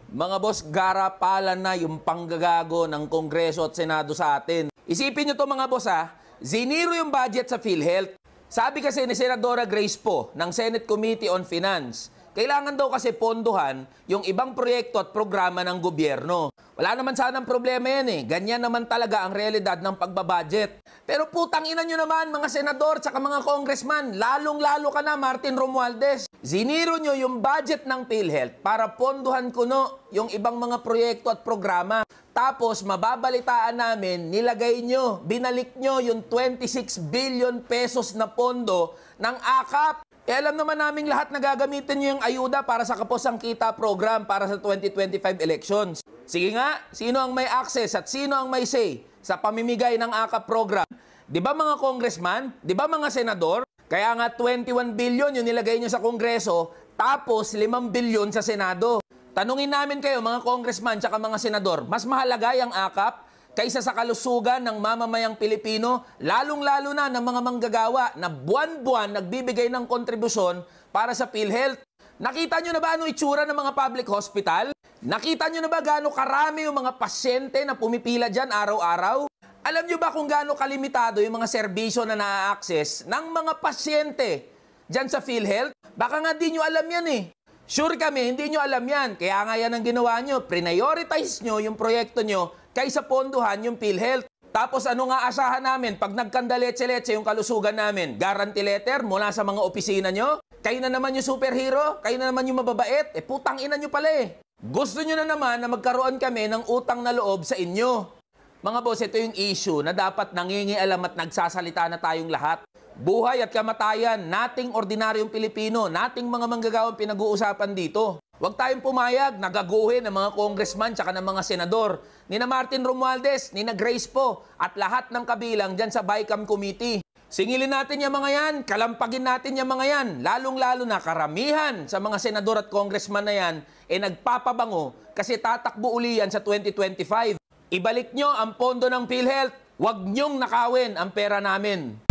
Mga boss, garapalan na yung panggagago ng Kongreso at Senado sa atin. Isipin nyo to mga boss ha, ziniro yung budget sa PhilHealth. Sabi kasi ni Senadora Grace Poe ng Senate Committee on Finance, kailangan daw kasi pondohan yung ibang proyekto at programa ng gobyerno. Wala naman sanang problema yan eh. Ganyan naman talaga ang realidad ng pagbabudget. Pero putang ina nyo naman mga senador at mga congressman, lalong-lalo ka na Martin Romualdez. Ziniro nyo yung budget ng PhilHealth para pondohan kuno yung ibang mga proyekto at programa. Tapos mababalitaan namin, nilagay nyo, binalik nyo yung 26 billion pesos na pondo ng AKAP. Alam naman naming lahat na gagamitin nyo yung ayuda para sa Kapos ang Kita program para sa 2025 elections. Sige nga, sino ang may access at sino ang may say sa pamimigay ng AKAP program? Di ba mga congressman? Di ba mga senador? Kaya nga 21 billion yung nilagay nyo sa Kongreso, tapos 5 billion sa Senado. Tanungin namin kayo mga congressman at mga senador, mas mahalaga yung AKAP kaysa sa kalusugan ng mamamayang Pilipino, lalong-lalo na ng mga manggagawa na buwan-buwan nagbibigay ng kontribusyon para sa PhilHealth. Nakita nyo na ba ano itsura ng mga public hospital? Nakita nyo na ba gaano karami yung mga pasyente na pumipila dyan araw-araw? Alam nyo ba kung gaano kalimitado yung mga serbisyo na na-access ng mga pasyente dyan sa PhilHealth? Baka nga di nyo alam yan eh. Sure kami, hindi nyo alam yan. Kaya nga yan ang ginawa nyo. Prioritize nyo yung proyekto nyo kaysa ponduhan yung PhilHealth. Tapos ano nga asahan namin pag nagkandaletse-letse yung kalusugan namin? Guarantee letter mula sa mga opisina nyo? Kayo na naman yung superhero? Kayo na naman yung mababait? Putang ina nyo pala eh. Gusto nyo na naman na magkaroon kami ng utang na loob sa inyo. Mga boss, ito yung issue na dapat nangingialam at nagsasalita na tayong lahat. Buhay at kamatayan, nating ordinaryong Pilipino, nating mga manggagawang pinag-uusapan dito. Huwag tayong pumayag, nagaguhin ng mga congressman tsaka ng mga senador, ni na Martin Romualdez, ni na Grace Poe, at lahat ng kabilang dyan sa BICAM Committee. Singilin natin yung mga yan, kalampagin natin yung mga yan, lalong-lalo na karamihan sa mga senador at congressman na yan, nagpapabango kasi tatakbo uli yan sa 2025. Ibalik nyo ang pondo ng PhilHealth, huwag nyong nakawin ang pera namin.